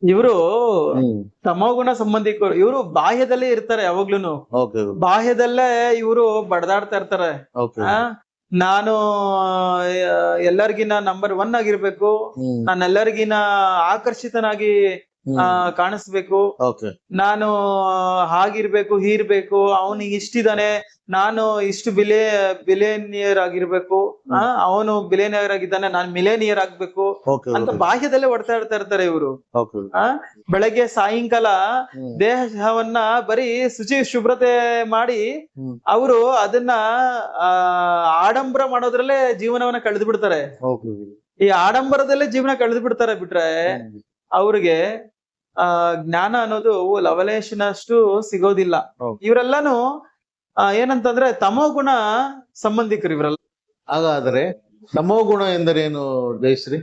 ಇವರು ಹ್ಮ್ ತಮೋಗುಣ ಸಂಬಂಧಿಕರು. ಇವರು ಬಾಹ್ಯದಲ್ಲೇ ಇರ್ತಾರೆ ಯಾವಾಗ್ಲೂನು. ಓಕೆ ಬಾಹ್ಯದಲ್ಲೇ ಇವರು ಬಡದಾಡ್ತಾ ಇರ್ತಾರೆ. ಓಕೆ ಆ ನಾನು ಎಲ್ಲರಿಗಿನ ನಂಬರ್ 1 ಆಗಿರ್ಬೇಕು, ಹ್ಮ್ ನಾನು ಎಲ್ಲರಿಗಿನ ಆಕರ್ಷಿತನಾಗಿ ಕಾಣಿಸ್ಬೇಕು, ಓಕೆ ನಾನು ಹಾಗಿರ್ಬೇಕು ಹೀರ್ಬೇಕು, ಅವನಿಗೆ ಇಷ್ಟಿದಾನೆ, ನಾನು ಇಷ್ಟು ಬಿಲಿಯನಿಯರ್ ಆಗಿರ್ಬೇಕು, ಅವನು ಬಿಲಿಯನಿಯರ್ ಆಗಿದ್ದಾನೆ, ನಾನು ಮಿಲೇನಿಯರ್ ಆಗ್ಬೇಕು ಓಕೆ ಅಂತ ಬಾಹ್ಯದಲ್ಲೇ ಹೊಡ್ತಾ ಇರ್ತಾರೆ ಇವರು. ಓಕೆ ಬೆಳಗ್ಗೆ ಸಾಯಂಕಾಲ ದೇಹವನ್ನ ಬರೀ ಶುಭ್ರತೆ ಮಾಡಿ ಅವರು ಅದನ್ನ ಆಡಂಬರ ಮಾಡೋದ್ರಲ್ಲೇ ಜೀವನವನ್ನ ಕಳೆದು ಬಿಡ್ತಾರೆ. ಓಕೆ ಈ ಆಡಂಬರದಲ್ಲೇ ಜೀವನ ಕಳೆದು ಬಿಡ್ತಾರೆ ಬಿಟ್ರೆ ಅವ್ರಿಗೆ ಜ್ಞಾನ ಅನ್ನೋದು ಲವಲೇಶನಷ್ಟು ಸಿಗೋದಿಲ್ಲ. ಇವರೆಲ್ಲಾನು ಏನಂತಂದ್ರೆ ತಮೋಗುಣ ಸಂಬಂಧಿಕರು ಇವರೆಲ್ಲ. ಹಾಗಾದ್ರೆ ತಮೋಗುಣ ಎಂದರೇನು ಜಯಶ್ರೀ?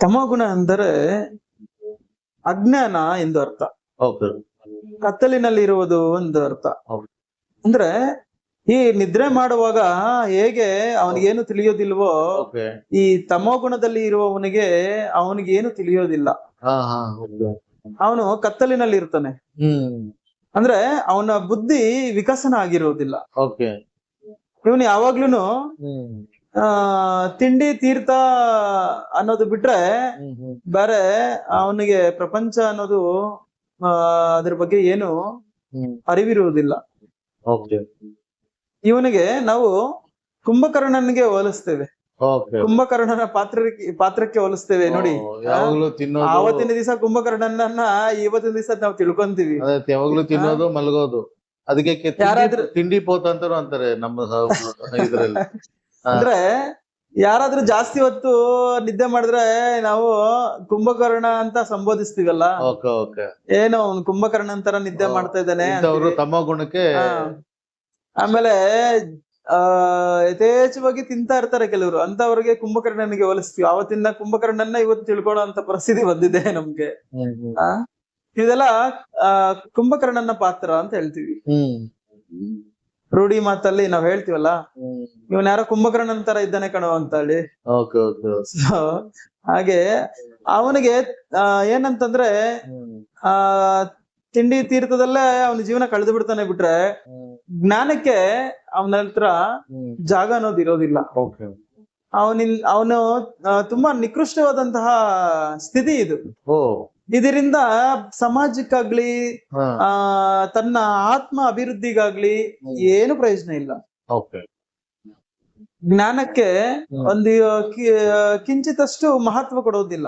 ತಮೋಗುಣ ಅಂದರೆ ಅಜ್ಞಾನ ಎಂದು ಅರ್ಥ. ಓಕೆ ಕತ್ತಲಿನಲ್ಲಿ ಇರುವುದು ಒಂದು ಅರ್ಥ. ಹೌದು. ಅಂದ್ರೆ ಈ ನಿದ್ರೆ ಮಾಡುವಾಗ ಹೇಗೆ ಅವನಿಗೇನು ತಿಳಿಯೋದಿಲ್ವೋ, ಓಕೆ ಈ ತಮೋಗುಣದಲ್ಲಿ ಇರುವವನಿಗೆ ಅವನಿಗೆ ಏನು ತಿಳಿಯೋದಿಲ್ಲ. ಅವನು ಕತ್ತಲಿನಲ್ಲಿ ಇರ್ತಾನೆ. ಅಂದ್ರೆ ಅವನ ಬುದ್ಧಿ ವಿಕಸನ ಆಗಿರೋದಿಲ್ಲ. ಓಕೆ ಇವನು ಯಾವಾಗ್ಲೂನು ತಿಂಡಿ ತೀರ್ಥ ಅನ್ನೋದು ಬಿಟ್ರೆ ಬೇರೆ ಅವನಿಗೆ ಪ್ರಪಂಚ ಅನ್ನೋದು ಅದ್ರ ಬಗ್ಗೆ ಏನು ಅರಿವಿರುವುದಿಲ್ಲ. ಓಕೆ ಇವನಿಗೆ ನಾವು ಕುಂಭಕರ್ಣನಿಗೆ ಹೋಲಿಸ್ತೇವೆ. ಕುಂಭಕರ್ಣನ ಪಾತ್ರಕ್ಕೆ ಹೋಲಿಸ್ತೇವೆ ನೋಡಿ. ಯಾವಾಗ್ಲೂ ತಿನ್ನೋದು, ಆವತ್ತಿನ ದಿವಸ ಕುಂಭಕರ್ಣನನ್ನ ಇವತ್ತಿನ ದಿವಸ ನಾವು ತಿಳ್ಕೊಂತೀವಿ. ಯಾವಾಗ್ಲೂ ತಿನ್ನೋದು ಮಲಗೋದು, ಅದಕ್ಕೆ ಯಾರಾದ್ರೂ ತಿಂಡಿ ಪೋತ ಅಂತಾರೆ ನಮ್ಮ ಇದ್ರಲ್ಲಿ. ಅಂದ್ರೆ ಯಾರಾದ್ರೂ ಜಾಸ್ತಿ ಹೊತ್ತು ನಿದ್ದೆ ಮಾಡಿದ್ರೆ ನಾವು ಕುಂಭಕರ್ಣ ಅಂತ ಸಂಬೋಧಿಸ್ತೀವಲ್ಲ. ಓಕೆ ಓಕೆ ಏನೋ ಅವ್ನು ಕುಂಭಕರ್ಣ ಅಂತರ ನಿದ್ದೆ ಮಾಡ್ತಾ ಇದ್ದಾನೆ. ತಮ್ಮ ಗುಣಕ್ಕೆ. ಆಮೇಲೆ ಯಥೇಚ್ಛವಾಗಿ ತಿಂತಾ ಇರ್ತಾರೆ ಕೆಲವರು, ಅಂತವ್ರಿಗೆ ಕುಂಭಕರ್ಣನಿಗೆ ಹೋಲಿಸ್ತೀವಿ. ಆವತ್ತಿನ ಕುಂಭಕರ್ಣನ್ನ ಇವತ್ತು ತಿಳ್ಕೊಳ್ಳೋ ಅಂತ ಪರಿಸ್ಥಿತಿ ಬಂದಿದೆ ನಮ್ಗೆ. ಇದೆಲ್ಲ ಕುಂಭಕರ್ಣನ ಪಾತ್ರ ಅಂತ ಹೇಳ್ತೀವಿ. ರೂಢಿ ಮಾತಲ್ಲಿ ನಾವ್ ಹೇಳ್ತೀವಲ್ಲ, ಇವನ್ ಯಾರೋ ಕುಂಭಕರ್ಣನ್ ತರ ಇದ್ದಾನೆ ಕಣೋ ಅಂತ ಹೇಳಿ. ಹಾಗೆ ಅವನಿಗೆ ಏನಂತಂದ್ರೆ ತಿಂಡಿ ತೀರ್ಥದಲ್ಲೇ ಅವನ ಜೀವನ ಕಳೆದು ಬಿಡ್ತಾನೆ ಬಿಟ್ರೆ ಜ್ಞಾನಕ್ಕೆ ಅವನ ಹತ್ರ ಜಾಗ ಅನ್ನೋದು ಇರೋದಿಲ್ಲ. ಅವನು ತುಂಬಾ ನಿಕೃಷ್ಟವಾದಂತಹ ಸ್ಥಿತಿ ಇದು. ಇದರಿಂದ ಸಮಾಜಕ್ಕಾಗ್ಲಿ ತನ್ನ ಆತ್ಮ ಅಭಿವೃದ್ಧಿಗಾಗ್ಲಿ ಏನು ಪ್ರಯೋಜನ ಇಲ್ಲ. ಜ್ಞಾನಕ್ಕೆ ಒಂದು ಕಿಂಚಿತಷ್ಟು ಮಹತ್ವ ಕೊಡೋದಿಲ್ಲ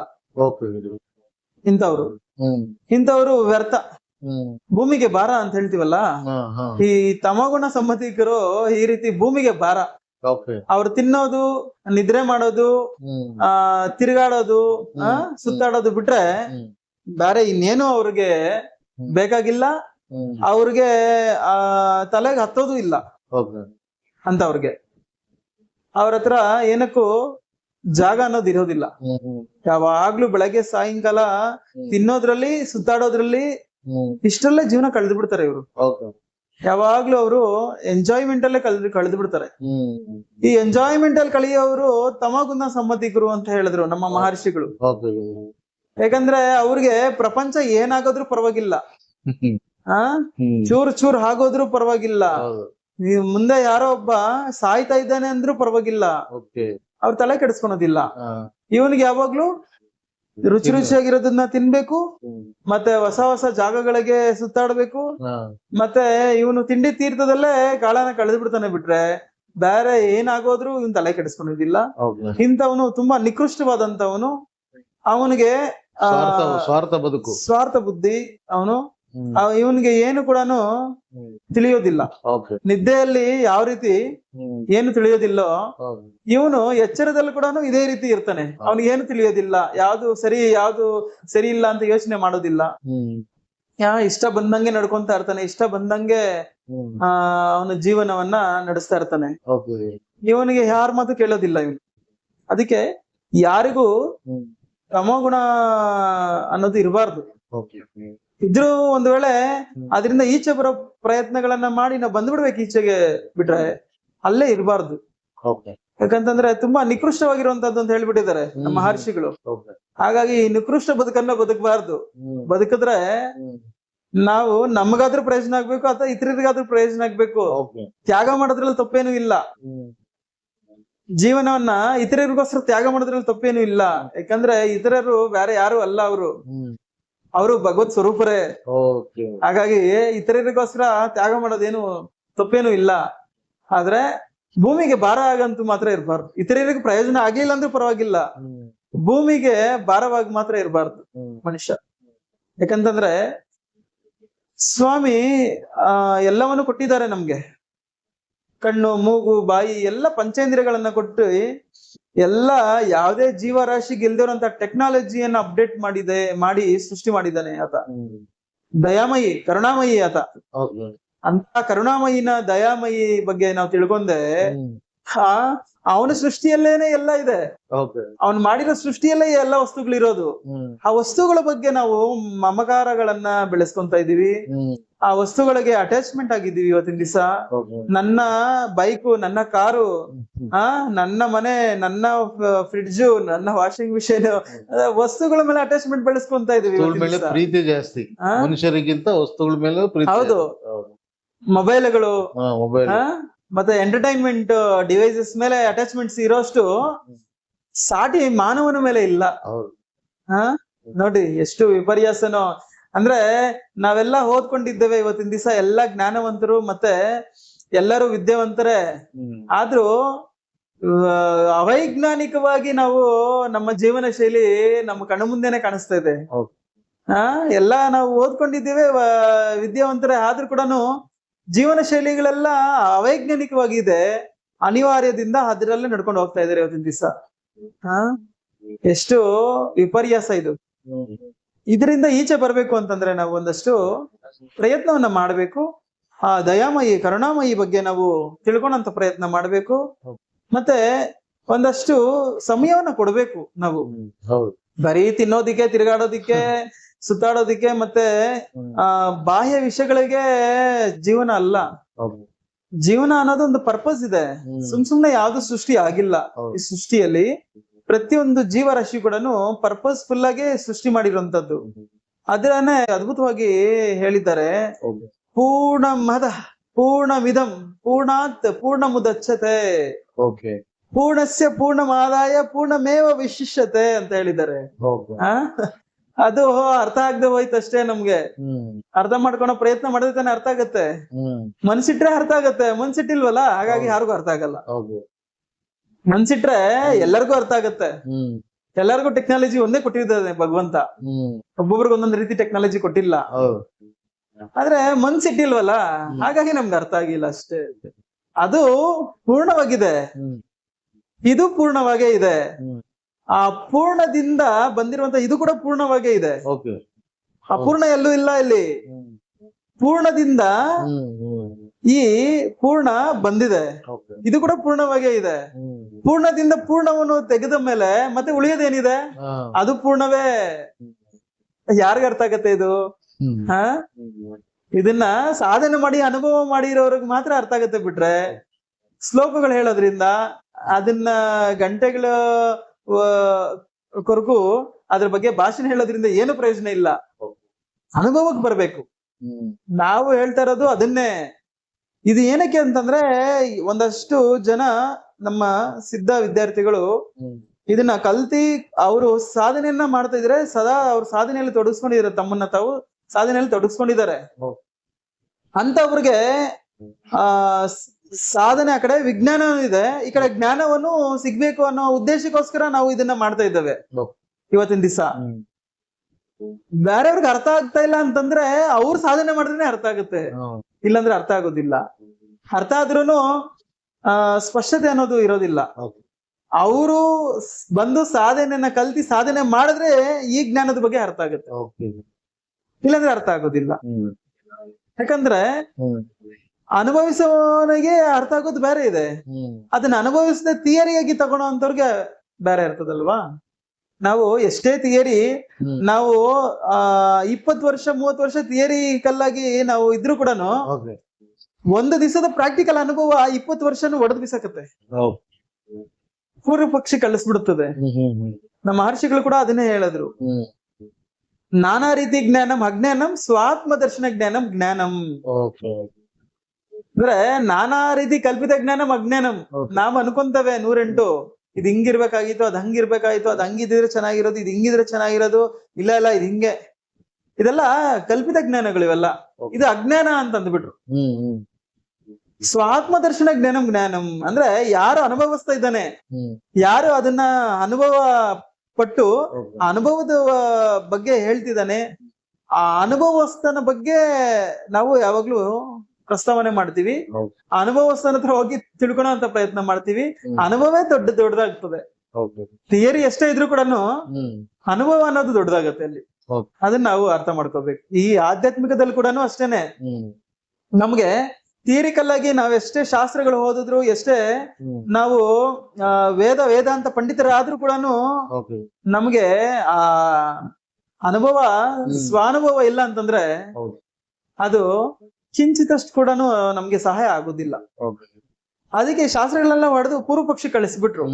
ಇಂಥವ್ರು ವ್ಯರ್ಥ, ಭೂಮಿಗೆ ಭಾರ ಅಂತ ಹೇಳ್ತೀವಲ್ಲ. ಈ ತಮಗುಣ ಸಂಬಂಧಿಕರು ಈ ರೀತಿ ಭೂಮಿಗೆ ಭಾರ. ಅವ್ರು ತಿನ್ನೋದು, ನಿದ್ರೆ ಮಾಡೋದು, ತಿರುಗಾಡೋದು, ಸುತ್ತಾಡೋದು ಬಿಟ್ರೆ ಬೇರೆ ಇನ್ನೇನು ಅವ್ರಿಗೆ ಬೇಕಾಗಿಲ್ಲ. ಅವ್ರಿಗೆ ತಲೆಗೆ ಹತ್ತೋದು ಇಲ್ಲ ಅಂತ. ಅವ್ರಿಗೆ ಅವ್ರ ಹತ್ರ ಏನಕ್ಕೂ ಜಾಗ ಅನ್ನೋದು ಇರೋದಿಲ್ಲ. ಯಾವಾಗ್ಲೂ ಬೆಳಗ್ಗೆ ಸಾಯಂಕಾಲ ತಿನ್ನೋದ್ರಲ್ಲಿ, ಸುತ್ತಾಡೋದ್ರಲ್ಲಿ, ಇಷ್ಟರಲ್ಲೇ ಜೀವನ ಕಳೆದು ಬಿಡ್ತಾರೆ ಇವರು. ಯಾವಾಗ್ಲೂ ಅವರು ಎಂಜಾಯ್ಮೆಂಟ್ ಅಲ್ಲೇ ಕಳೆದು ಬಿಡ್ತಾರೆ. ಈ ಎಂಜಾಯ್ಮೆಂಟ್ ಅಲ್ಲಿ ಕಳೆಯೋರು ತಮಗುಣ ಸಂಬಂಧಿಕರು ಅಂತ ಹೇಳಿದ್ರು ನಮ್ಮ ಮಹರ್ಷಿಗಳು. ಯಾಕಂದ್ರೆ ಅವ್ರಿಗೆ ಪ್ರಪಂಚ ಏನಾಗೋದ್ರೂ ಪರವಾಗಿಲ್ಲ, ಚೂರ್ ಆಗೋದ್ರೂ ಪರವಾಗಿಲ್ಲ, ಮುಂದೆ ಯಾರೋ ಒಬ್ಬ ಸಾಯ್ತಾ ಇದ್ದಾನೆ ಅಂದ್ರೂ ಪರವಾಗಿಲ್ಲ, ಅವ್ರ ತಲೆ ಕೆಡಿಸ್ಕೊಳೋದಿಲ್ಲ. ಇವನಿಗೆ ಯಾವಾಗ್ಲೂ ರುಚಿ ರುಚಿಯಾಗಿರೋದನ್ನ ತಿನ್ಬೇಕು, ಮತ್ತೆ ಹೊಸ ಹೊಸ ಜಾಗಗಳಿಗೆ ಸುತ್ತಾಡ್ಬೇಕು, ಮತ್ತೆ ಇವನು ತಿಂಡಿ ತೀರ್ಥದಲ್ಲೇ ಕಾಲನ ಕಳೆದು ಬಿಡ್ತಾನೆ ಬಿಟ್ರೆ ಬೇರೆ ಏನಾಗೋದ್ರು ಇವನ್ ತಲೆ ಕೆಡಿಸ್ಕೊಳೋದಿಲ್ಲ. ಇಂಥವನು ತುಂಬಾ ನಿಕೃಷ್ಟವಾದಂತವನು. ಅವನಿಗೆ ಸ್ವಾರ್ಥ ಬುದ್ಧಿ. ಅವನು ಇವನ್ಗೆ ಏನು ಕೂಡ ತಿಳಿಯೋದಿಲ್ಲ. ನಿದ್ದೆಯಲ್ಲಿ ಯಾವ ರೀತಿ ಏನು ತಿಳಿಯೋದಿಲ್ಲೋ ಇವನು ಎಚ್ಚರದಲ್ಲಿ ಕೂಡ ಇದೇ ರೀತಿ ಇರ್ತಾನೆ. ಅವನಿಗೆ ಏನು ತಿಳಿಯೋದಿಲ್ಲ, ಯಾವ್ದು ಸರಿ ಇಲ್ಲ ಅಂತ ಯೋಚನೆ ಮಾಡೋದಿಲ್ಲ. ಇಷ್ಟ ಬಂದಂಗೆ ನಡ್ಕೊಂತಾ ಇರ್ತಾನೆ, ಇಷ್ಟ ಬಂದಂಗೆ ಅವನ ಜೀವನವನ್ನ ನಡೆಸ್ತಾ ಇರ್ತಾನೆ. ಇವನಿಗೆ ಯಾರ ಮಾತು ಕೇಳೋದಿಲ್ಲ ಇವನು. ಅದಕ್ಕೆ ಯಾರಿಗೂ ತಮೋಗುಣ ಅನ್ನೋದು ಇರಬಾರ್ದು. ಇದ್ರೂ ಒಂದ್ ವೇಳೆ ಅದರಿಂದ ಈಚೆ ಬರೋ ಪ್ರಯತ್ನಗಳನ್ನ ಮಾಡಿ ನಾವು ಬಂದ್ಬಿಡ್ಬೇಕು ಈಚೆಗೆ ಬಿಟ್ರೆ ಅಲ್ಲೇ ಇರಬಾರ್ದು. ಯಾಕಂತಂದ್ರೆ ತುಂಬಾ ನಿಕೃಷ್ಟವಾಗಿರುವಂತದ್ದು ಅಂತ ಹೇಳ್ಬಿಟ್ಟಿದ್ದಾರೆ ನಮ್ಮ ಮಹರ್ಷಿಗಳು. ಹಾಗಾಗಿ ಈ ನಿಕೃಷ್ಟ ಬದುಕನ್ನ ಬದುಕಬಾರ್ದು. ಬದುಕಿದ್ರೆ ನಾವು ನಮಗಾದ್ರೂ ಪ್ರಯೋಜನ ಆಗ್ಬೇಕು ಅಥವಾ ಇತರರಿಗಾದ್ರೂ ಪ್ರಯೋಜನ ಆಗ್ಬೇಕು. ತ್ಯಾಗ ಮಾಡೋದ್ರಲ್ಲಿ ತಪ್ಪೇನು ಇಲ್ಲ. ಜೀವನವನ್ನ ಇತರರಿಗೋಸ್ಕರ ತ್ಯಾಗ ಮಾಡೋದ್ರಲ್ಲಿ ತಪ್ಪೇನು ಇಲ್ಲ. ಯಾಕಂದ್ರೆ ಇತರರು ಬೇರೆ ಯಾರು ಅಲ್ಲ, ಅವರು ಭಗವತ್ ಸ್ವರೂಪರೇ. ಹಾಗಾಗಿ ಇತರರಿಗೋಸ್ಕರ ತ್ಯಾಗ ಮಾಡೋದೇನು ತಪ್ಪೇನು ಇಲ್ಲ. ಆದ್ರೆ ಭೂಮಿಗೆ ಭಾರ ಆಗಂತೂ ಮಾತ್ರ ಇರಬಾರ್ದು. ಇತರರಿಗೆ ಪ್ರಯೋಜನ ಆಗ್ಲಿಲ್ಲ ಅಂದ್ರೂ ಪರವಾಗಿಲ್ಲ, ಭೂಮಿಗೆ ಭಾರವಾಗಿ ಮಾತ್ರ ಇರಬಾರ್ದು ಮನುಷ್ಯ. ಯಾಕಂತಂದ್ರೆ ಸ್ವಾಮಿ ಎಲ್ಲವನ್ನು ಕೊಟ್ಟಿದ್ದಾರೆ ನಮ್ಗೆ. ಕಣ್ಣು, ಮೂಗು, ಬಾಯಿ ಎಲ್ಲ ಪಂಚೇಂದ್ರಿಯಗಳನ್ನ ಕೊಟ್ಟು ಎಲ್ಲ ಯಾವುದೇ ಜೀವರಾಶಿಗೆ ಇಲ್ದಿರೋಂತ ಟೆಕ್ನಾಲಜಿಯನ್ನ ಅಪ್ಡೇಟ್ ಮಾಡಿ ಸೃಷ್ಟಿ ಮಾಡಿದ್ದಾನೆ ಆತ. ದಯಾಮಯಿ, ಕರುಣಾಮಯಿ ಆತ. ಅಂತ ಕರುಣಾಮಯಿನ ದಯಾಮಯಿ ಬಗ್ಗೆ ನಾವು ತಿಳ್ಕೊಂಡೆ, ಅವನ ಸೃಷ್ಟಿಯಲ್ಲೇನೆ ಎಲ್ಲ ಇದೆ. ಅವನ್ ಮಾಡಿರೋ ಸೃಷ್ಟಿಯಲ್ಲೇ ಎಲ್ಲ ವಸ್ತುಗಳಿರೋದು. ಆ ವಸ್ತುಗಳ ಬಗ್ಗೆ ನಾವು ಮಮಕಾರಗಳನ್ನ ಬೆಳೆಸ್ಕೊಂತ ಇದೀವಿ. ಆ ವಸ್ತುಗಳಿಗೆ ಅಟ್ಯಾಚ್ಮೆಂಟ್ ಆಗಿದ್ದೀವಿ ಇವತ್ತಿನ ದಿವಸ. ನನ್ನ ಬೈಕು, ನನ್ನ ಕಾರು, ನನ್ನ ಮನೆ, ನನ್ನ ಫ್ರಿಡ್ಜು, ನನ್ನ ವಾಷಿಂಗ್ ಮಿಷಿನ್, ವಸ್ತುಗಳ ಮೇಲೆ ಅಟ್ಯಾಚ್ಮೆಂಟ್ ಬೆಳೆಸ್ಕೊಂತ ಇದೀವಿ. ಪ್ರೀತಿ ಜಾಸ್ತಿ ಮನುಷ್ಯರಿಗಿಂತ ವಸ್ತುಗಳ ಮೇಲೆ. ಹೌದು, ಮೊಬೈಲ್ಗಳು ಮತ್ತೆ ಎಂಟರ್ಟೈನ್ಮೆಂಟ್ ಡಿವೈಸಸ್ ಮೇಲೆ ಅಟ್ಯಾಚ್ಮೆಂಟ್ಸ್ ಇರೋಷ್ಟು ಸಾಟಿ ಮಾನವನ ಮೇಲೆ ಇಲ್ಲ. ನೋಡಿ ಎಷ್ಟು ವಿಪರ್ಯಾಸನೋ. ಅಂದ್ರೆ ನಾವೆಲ್ಲ ಓದ್ಕೊಂಡಿದ್ದೇವೆ ಇವತ್ತಿನ ದಿವಸ, ಎಲ್ಲಾ ಜ್ಞಾನವಂತರು ಮತ್ತೆ ಎಲ್ಲರೂ ವಿದ್ಯಾವಂತರೇ. ಆದ್ರೂ ಅವೈಜ್ಞಾನಿಕವಾಗಿ ನಾವು ನಮ್ಮ ಜೀವನ ಶೈಲಿ ನಮ್ಮ ಕಣ್ಣು ಮುಂದೆನೆ ಕಾಣಿಸ್ತಾ ಇದೆ. ಎಲ್ಲಾ ನಾವು ಓದ್ಕೊಂಡಿದ್ದೇವೆ, ವಿದ್ಯಾವಂತರೇ, ಆದ್ರೂ ಕೂಡ ಜೀವನ ಶೈಲಿಗಳೆಲ್ಲ ಅವೈಜ್ಞಾನಿಕವಾಗಿದೆ. ಅನಿವಾರ್ಯದಿಂದ ಅದರಲ್ಲೇ ನಡ್ಕೊಂಡು ಹೋಗ್ತಾ ಇದಾರೆ ಇವತ್ತಿನ ದಿವಸ. ಎಷ್ಟು ವಿಪರ್ಯಾಸ ಇದು. ಇದರಿಂದ ಈಚೆ ಬರ್ಬೇಕು ಅಂತಂದ್ರೆ ನಾವು ಒಂದಷ್ಟು ಪ್ರಯತ್ನವನ್ನ ಮಾಡ್ಬೇಕು. ಆ ದಯಾಮಯಿ, ಕರುಣಾಮಯಿ ಬಗ್ಗೆ ನಾವು ತಿಳ್ಕೊಂಡಂತ ಪ್ರಯತ್ನ ಮಾಡ್ಬೇಕು. ಮತ್ತೆ ಒಂದಷ್ಟು ಸಮಯವನ್ನ ಕೊಡ್ಬೇಕು ನಾವು. ಬರೀ ತಿನ್ನೋದಿಕ್ಕೆ, ತಿರುಗಾಡೋದಿಕ್ಕೆ, ಸುತ್ತಾಡೋದಿಕ್ಕೆ ಮತ್ತೆ ಬಾಹ್ಯ ವಿಷಯಗಳಿಗೆ ಜೀವನ ಅಲ್ಲ. ಜೀವನ ಅನ್ನೋದು ಒಂದು ಪರ್ಪಸ್ ಇದೆ. ಸುಮ್ನೆ ಯಾವ್ದು ಸೃಷ್ಟಿ ಆಗಿಲ್ಲ. ಈ ಸೃಷ್ಟಿಯಲ್ಲಿ ಪ್ರತಿಯೊಂದು ಜೀವರಾಶಿ ಕೂಡ ಪರ್ಪಸ್ಫುಲ್ ಆಗಿ ಸೃಷ್ಟಿ ಮಾಡಿರುವಂತದ್ದು. ಅದನ್ನೇ ಅದ್ಭುತವಾಗಿ ಹೇಳಿದ್ದಾರೆ. ಪೂರ್ಣಮದ ಪೂರ್ಣಮಿದಂ ಪೂರ್ಣಾತ್ ಪೂರ್ಣಮುದಚ್ಯತೆ ಪೂರ್ಣಸ್ಯ ಪೂರ್ಣಮಾದಾಯ ಪೂರ್ಣಮೇವ ವಿಶಿಷ್ಯತೆ ಅಂತ ಹೇಳಿದ್ದಾರೆ. ಅದು ಅರ್ಥ ಆಗದೆ ಹೋಯ್ತಷ್ಟೇ ನಮ್ಗೆ. ಅರ್ಥ ಮಾಡ್ಕೊಳೋ ಪ್ರಯತ್ನ ಮಾಡಿದ್ರೆ ತಾನೆ ಅರ್ಥ ಆಗತ್ತೆ. ಮನ್ಸಿಟ್ರೆ ಅರ್ಥ ಆಗತ್ತೆ, ಮನ್ಸಿಟ್ಟಿಲ್ವಲ್ಲ, ಹಾಗಾಗಿ ಯಾರಿಗೂ ಅರ್ಥ ಆಗಲ್ಲ. ಮನ್ಸಿಟ್ರೆ ಎಲ್ಲರಿಗೂ ಅರ್ಥ ಆಗತ್ತೆ. ಎಲ್ಲರಿಗೂ ಟೆಕ್ನಾಲಜಿ ಒಂದೇ ಕೊಟ್ಟಿದ್ದಾನೆ ಭಗವಂತ. ಒಬ್ಬೊಬ್ರಿಗೆ ಒಂದೊಂದು ರೀತಿ ಟೆಕ್ನಾಲಜಿ ಕೊಟ್ಟಿಲ್ಲ. ಆದ್ರೆ ಮನ್ಸಿಟ್ಟಿಲ್ವಲ್ಲ, ಹಾಗಾಗಿ ನಮ್ಗೆ ಅರ್ಥ ಆಗಿಲ್ಲ ಅಷ್ಟೇ. ಅದು ಪೂರ್ಣವಾಗಿದೆ, ಇದು ಪೂರ್ಣವಾಗೇ ಇದೆ. ಆ ಪೂರ್ಣದಿಂದ ಬಂದಿರುವಂತ ಇದು ಕೂಡ ಪೂರ್ಣವಾಗೇ ಇದೆ. ಅಪೂರ್ಣ ಎಲ್ಲೂ ಇಲ್ಲ ಇಲ್ಲಿ. ಪೂರ್ಣದಿಂದ ಈ ಪೂರ್ಣ ಬಂದಿದೆ, ಇದು ಕೂಡ ಪೂರ್ಣವಾಗೇ ಇದೆ. ಪೂರ್ಣದಿಂದ ಪೂರ್ಣವನ್ನು ತೆಗೆದ ಮೇಲೆ ಮತ್ತೆ ಉಳಿಯೋದೇನಿದೆ? ಅದು ಪೂರ್ಣವೇ. ಯಾರಿಗ ಅರ್ಥ ಆಗತ್ತೆ ಇದು? ಇದನ್ನ ಸಾಧನೆ ಮಾಡಿ ಅನುಭವ ಮಾಡಿರೋರ್ಗ್ ಮಾತ್ರ ಅರ್ಥ ಆಗತ್ತೆ. ಬಿಟ್ರೆ ಶ್ಲೋಕಗಳು ಹೇಳೋದ್ರಿಂದ, ಅದನ್ನ ಗಂಟೆಗಳ ಕೊರಗು ಅದ್ರ ಬಗ್ಗೆ ಭಾಷಣ ಹೇಳೋದ್ರಿಂದ ಏನು ಪ್ರಯೋಜನ ಇಲ್ಲ. ಅನುಭವಕ್ಕೆ ಬರ್ಬೇಕು. ನಾವು ಹೇಳ್ತಾ ಇರೋದು ಅದನ್ನೇ. ಇದು ಏನಕ್ಕೆ ಅಂತಂದ್ರೆ, ಒಂದಷ್ಟು ಜನ ನಮ್ಮ ಸಿದ್ಧ ವಿದ್ಯಾರ್ಥಿಗಳು ಇದನ್ನ ಕಲ್ತಿ ಅವರು ಸಾಧನೆಯನ್ನ ಮಾಡ್ತಾ ಇದ್ರೆ, ಸದಾ ಅವ್ರ ಸಾಧನೆಯಲ್ಲಿ ತೊಡಗಿಸ್ಕೊಂಡಿದ್ದಾರೆ, ತಮ್ಮನ್ನ ತಾವು ಸಾಧನೆಯಲ್ಲಿ ತೊಡಗಿಸ್ಕೊಂಡಿದ್ದಾರೆ. ಅಂತವ್ರಿಗೆ ಸಾಧನೆ ಆ ಕಡೆ, ವಿಜ್ಞಾನ ಇದೆ ಈ ಕಡೆ, ಜ್ಞಾನವನ್ನು ಸಿಗ್ಬೇಕು ಅನ್ನೋ ಉದ್ದೇಶಕ್ಕೋಸ್ಕರ ನಾವು ಇದನ್ನ ಮಾಡ್ತಾ ಇದ್ದೇವೆ ಇವತ್ತಿನ ದಿವಸ. ಬೇರೆಯವ್ರಿಗೆ ಅರ್ಥ ಆಗ್ತಾ ಇಲ್ಲ ಅಂತಂದ್ರೆ ಅವ್ರು ಸಾಧನೆ ಮಾಡಿದ್ರೆ ಅರ್ಥ ಆಗುತ್ತೆ, ಇಲ್ಲಾಂದ್ರೆ ಅರ್ಥ ಆಗೋದಿಲ್ಲ. ಅರ್ಥ ಆದ್ರೂನು ಸ್ಪಷ್ಟತೆ ಅನ್ನೋದು ಇರೋದಿಲ್ಲ. ಅವರು ಬಂದು ಸಾಧನೆಯನ್ನ ಕಲ್ತಿ ಸಾಧನೆ ಮಾಡಿದ್ರೆ ಈ ಜ್ಞಾನದ ಬಗ್ಗೆ ಅರ್ಥ ಆಗುತ್ತೆ, ಇಲ್ಲಾಂದ್ರೆ ಅರ್ಥ ಆಗೋದಿಲ್ಲ. ಯಾಕಂದ್ರೆ ಅನುಭವಿಸೋನಿಗೆ ಅರ್ಥ ಆಗೋದು ಬೇರೆ ಇದೆ, ಅದನ್ನ ಅನುಭವಿಸದೆ ಥಿಯರಿಯಾಗಿ ತಗೊಳ್ಳೋ ಅಂತವ್ರಿಗೆ ಬೇರೆ ಇರ್ತದಲ್ವಾ. ನಾವು ಎಷ್ಟೇ ಥಿಯರಿ, ನಾವು 20 ವರ್ಷ 30 ವರ್ಷ ಥಿಯರಿ ಕಲ್ಲಾಗಿ ನಾವು ಇದ್ರು ಕೂಡ ಒಂದು ದಿವಸದ ಪ್ರಾಕ್ಟಿಕಲ್ ಅನುಭವ 20 ವರ್ಷನೂ ಒಡೆದು ಬಿಸಾಕತ್ತೆ. ಪೂರ್ವ ಪಕ್ಷಿ ಕಳಿಸ್ಬಿಡುತ್ತದೆ. ನಮ್ಮ ಮಹರ್ಷಿಗಳು ಕೂಡ ಅದನ್ನೇ ಹೇಳಿದ್ರು. ನಾನಾ ರೀತಿ ಜ್ಞಾನಂ ಅಜ್ಞಾನಂ ಸ್ವಾತ್ಮ ದರ್ಶನ ಜ್ಞಾನಂ ಜ್ಞಾನಂ. ಅಂದ್ರೆ ನಾನಾ ರೀತಿ ಕಲ್ಪಿತ ಜ್ಞಾನಂ ಅಜ್ಞಾನಂ. ನಾವ್ ಅನ್ಕೊಂತವೆ 108 ಇದು ಹಿಂಗಿರ್ಬೇಕಾಗಿತ್ತು, ಅದ್ ಹಂಗಿರ್ಬೇಕಾಗಿತ್ತು, ಅದ್ ಹಂಗಿದ್ರೆ ಚೆನ್ನಾಗಿರೋದು, ಇದು ಹಿಂಗಿದ್ರೆ ಚೆನ್ನಾಗಿರೋದು, ಇಲ್ಲ ಇಲ್ಲ ಇದು ಹಿಂಗೆ. ಇದೆಲ್ಲ ಕಲ್ಪಿತ ಜ್ಞಾನಗಳು ಇವೆಲ್ಲ. ಇದು ಅಜ್ಞಾನ ಅಂತ ಅಂದ್ಬಿಟ್ರು. ಸ್ವಾತ್ಮ ದರ್ಶನ ಜ್ಞಾನಂ ಜ್ಞಾನಂ ಅಂದ್ರೆ ಯಾರು ಅನುಭವಿಸ್ತಾ ಇದ್ದಾನೆ, ಯಾರು ಅದನ್ನ ಅನುಭವ ಪಟ್ಟು ಅನುಭವದ ಬಗ್ಗೆ ಹೇಳ್ತಿದ್ದಾನೆ, ಆ ಅನುಭವಸ್ಥನ ಬಗ್ಗೆ ನಾವು ಯಾವಾಗ್ಲೂ ಪ್ರಸ್ತಾವನೆ ಮಾಡ್ತೀವಿ. ಅನುಭವಸ್ಥನ ಹತ್ರ ಹೋಗಿ ತಿಳ್ಕೊಳೋ ಅಂತ ಪ್ರಯತ್ನ ಮಾಡ್ತೀವಿ. ಅನುಭವವೇ ದೊಡ್ಡದಾಗ್ತದೆ. ಥಿಯರಿ ಎಷ್ಟೇ ಇದ್ರು ಕೂಡ ಅನುಭವ ಅನ್ನೋದು ದೊಡ್ಡದಾಗತ್ತೆ ಅಲ್ಲಿ. ಅದನ್ನ ನಾವು ಅರ್ಥ ಮಾಡ್ಕೋಬೇಕು. ಈ ಆಧ್ಯಾತ್ಮಿಕದಲ್ಲಿ ಕೂಡ ಅಷ್ಟೇನೆ. ನಮ್ಗೆ ಥಿಯರಿಕಲ್ ಆಗಿ ನಾವೆಷ್ಟೇ ಶಾಸ್ತ್ರಗಳು ಓದಿದ್ರು, ಎಷ್ಟೇ ನಾವು ವೇದಾಂತ ಪಂಡಿತರಾದ್ರೂ ಕೂಡ ನಮ್ಗೆ ಆ ಅನುಭವ ಸ್ವಾನುಭವ ಇಲ್ಲ ಅಂತಂದ್ರೆ ಅದು ಕಿಂಚಿತಷ್ಟು ಕೂಡ ನಮ್ಗೆ ಸಹಾಯ ಆಗುದಿಲ್ಲ. ಅದಕ್ಕೆ ಶಾಸ್ತ್ರಗಳೆಲ್ಲ ಹೊಡೆದು ಪೂರ್ವ ಪಕ್ಷಿ ಕಳಿಸ್ಬಿಟ್ರು.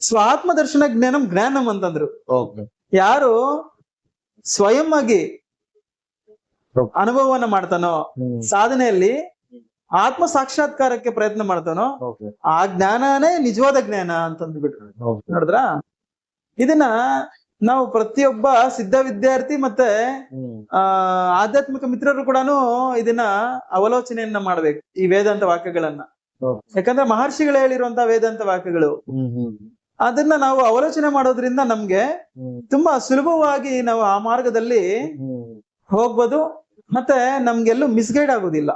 ಸ್ವಾತ್ಮ ದರ್ಶನ ಜ್ಞಾನಂ ಜ್ಞಾನಂ ಅಂತಂದ್ರು. ಯಾರು ಸ್ವಯಂ ಆಗಿ ಅನುಭವವನ್ನ ಮಾಡ್ತಾನೋ, ಸಾಧನೆಯಲ್ಲಿ ಆತ್ಮ ಸಾಕ್ಷಾತ್ಕಾರಕ್ಕೆ ಪ್ರಯತ್ನ ಮಾಡ್ತಾನೋ, ಆ ಜ್ಞಾನನೇ ನಿಜವಾದ ಜ್ಞಾನ ಅಂತಂದ್ಬಿಟ್ರು. ನೋಡಿದ್ರ, ಇದನ್ನ ನಾವು ಪ್ರತಿಯೊಬ್ಬ ಸಿದ್ಧ ವಿದ್ಯಾರ್ಥಿ ಮತ್ತೆ ಆಧ್ಯಾತ್ಮಿಕ ಮಿತ್ರರು ಕೂಡ ಇದನ್ನ ಅವಲೋಚನೆಯನ್ನ ಮಾಡ್ಬೇಕು, ಈ ವೇದಾಂತ ವಾಕ್ಯಗಳನ್ನ. ಯಾಕಂದ್ರೆ ಮಹರ್ಷಿಗಳು ಹೇಳಿರುವಂತಹ ವೇದಾಂತ ವಾಕ್ಯಗಳು, ಅದನ್ನ ನಾವು ಅವಲೋಚನೆ ಮಾಡೋದ್ರಿಂದ ನಮ್ಗೆ ತುಂಬಾ ಸುಲಭವಾಗಿ ನಾವು ಆ ಮಾರ್ಗದಲ್ಲಿ ಹೋಗ್ಬೋದು, ಮತ್ತೆ ನಮ್ಗೆಲ್ಲೂ ಮಿಸ್ಗೈಡ್ ಆಗೋದಿಲ್ಲ.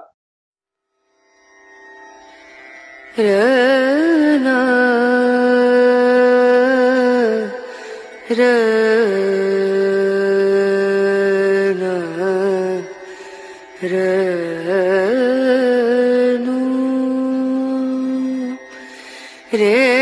re